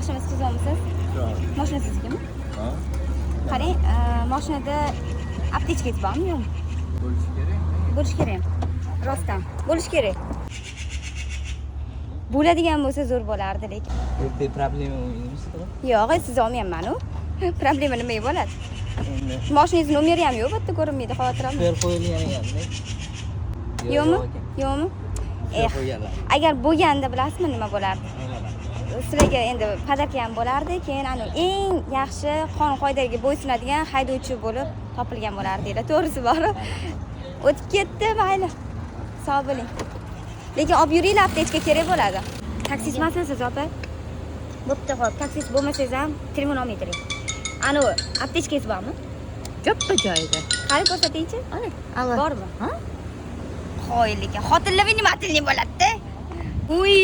Yaxshimisiz, tuzamisiz? Mashina sizgami? Ha? Qarang, mashinada aptechkangiz bormi, yo'qmi? Bo'lishi kerak. Bo'lishi kerak. Rostdan. Bo'lishi kerak. Bo'ladigan bo'lsa zo'r bo'lardi lekin. Erta problema o'ynaysizmi? Yo'q, siz olmayapman-ku. Problema nimaga bo'ladi? Endi Mashinangiz nomeri ham yo'q, bitta ko'rinmaydi, xavotir olmang. super qo'yilgan ekanda. Yo'qmi? Yo'qmi? Qo'yganlar. Agar bo'lganda bilasizmi nima bo'lardi? Sizlarga endi podarka ham bo'lardi, keyin eng yaxshi qonun qoidaga bo'ysunadigan haydovchi bo'lib topilgan bo'lardi. To'g'risi bor. O'tib ketdi, mayli. Sog' bo'ling. Lekin olib yuringlar, aptechka kerak bo'ladi. Taksistmasmisiz siz, opa? Bo'pti, xo'p. Taksist bo'lmasangiz ham telefon olmay turing. Aptechkangiz bormi? Katta joyda. Qani ko'rsatingchi? Ana, Bormi? Ha? Qo'y lekin xotinlar nima tilli bo'ladi-da? Uy,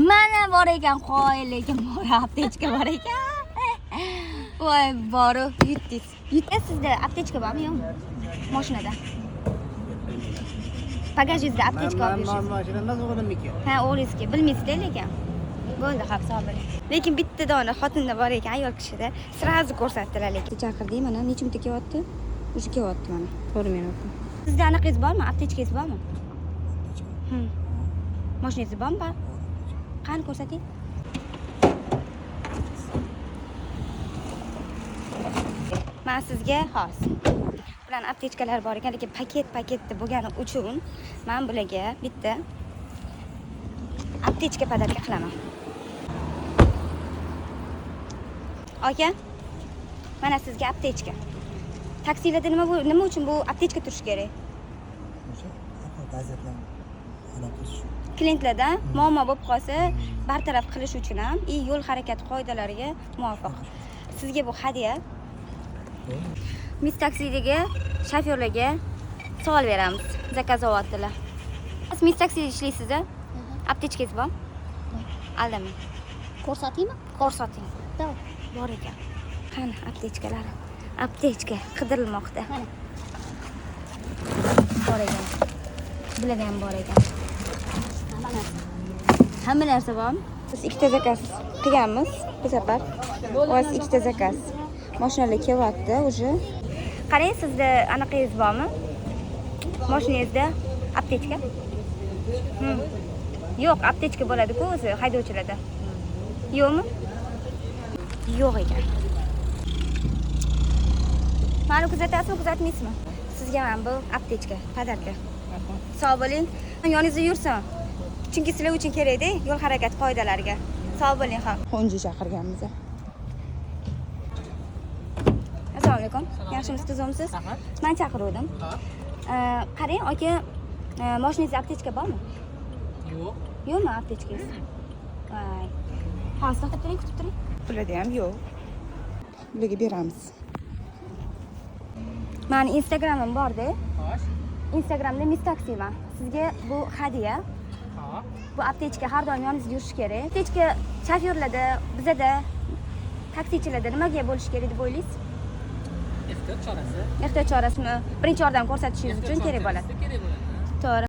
mana bor ekan qo'y lekin bor aptechka bor ekan. Voy, boru yutdingiz. Sizda aptechka bormi, yo'qmi? Mashinada. Bagajingizda aptechka olib yurishsiz. Mashinada o'g'limniki. Ha, o'g'lingizga bilmaysiz-da lekin. Bo'ldi, xo'p, sog' bo'ling. Lekin bitta dona xotinda bor ekan, ayol kishida. Sirazi ko'rsatdilar lekin. Chaqirdik, mana nechimta kelyapti? O'sha kelyapti mana. Ko'rmayapman. Sizda anaqangiz bormi? Aptechkangiz bormi? Mashinangiz bormi? Qani ko'rsating. Men sizga xos. Bularning aptechkalari bor ekan, lekin paketda bo'lgani uchun men bularga bitta aptechka podarka qilaman. Aka, mana sizga aptechka. Taksilarda nima uchun bu aptechka turishi kerak? Vaziyatlar aloqasi shu. Klientlarda muammo bo'lib qolsa, bartaraf qilish uchun ham yo'l harakati qoidalariga muvofiq. Sizga bu hadya. Mis taksidagi shofyorlarga savol beramiz. Zakaz olyaptilar. Siz mis taksida ishlaysiz-a? Aptechkangiz bormi? Aldamang. Ko'rsatingmi? Ko'rsating. Bor ekan. Qani aptechkalari? Aptechka qidirilmoqda. Mana. Bor ekan. Bularda ham bor ekan. Hamma narsa bormi? Biz ikkita zakaz qilganmiz bu safar. O'z ikkita zakaz. Mashinalar kelyapti уже. Qarang, sizda anaqangiz bormi? Mashinangizda aptechka? Yo'q, aptechka bo'ladi-ku o'zi haydovchilarda. Yo'qmi? Yo'q ekan. Mani kuzatasizmi, kuzatmaysizmi? Sizga ham bu aptechka, podarka. Sog' bo'ling. Yoningizda yursin. Chunki sizlar uchun kerak-da, yo'l harakati qoidalariga. Sog' bo'ling, ha. Qo'nji chaqirganmiz. Assalomu alaykum. Yaxshimisiz, tuzamisiz? Men chaqiruvdim. Qarang, aka, mashinangizda aptechka bormi? Yo'q. Yo'qmi aptechkangiz? Voy. Hozir to'xtab turing, kutib turing. Bularda ham yo'q. Bularga beramiz. Meni Instagramim bor-da. Xo'sh. Instagramda Miss Taksiman. Sizga bu hadya. Bu aptechka har doim yoningizda yurishi kerak. Aptechka shofyorlarda, bizada taksichilarda nimaga bo'lishi kerak deb o'ylaysiz? Ehtiyot chorasi. Ehtiyot chorasini birinchi yordam ko'rsatishingiz uchun kerak bo'ladi. To'g'ri.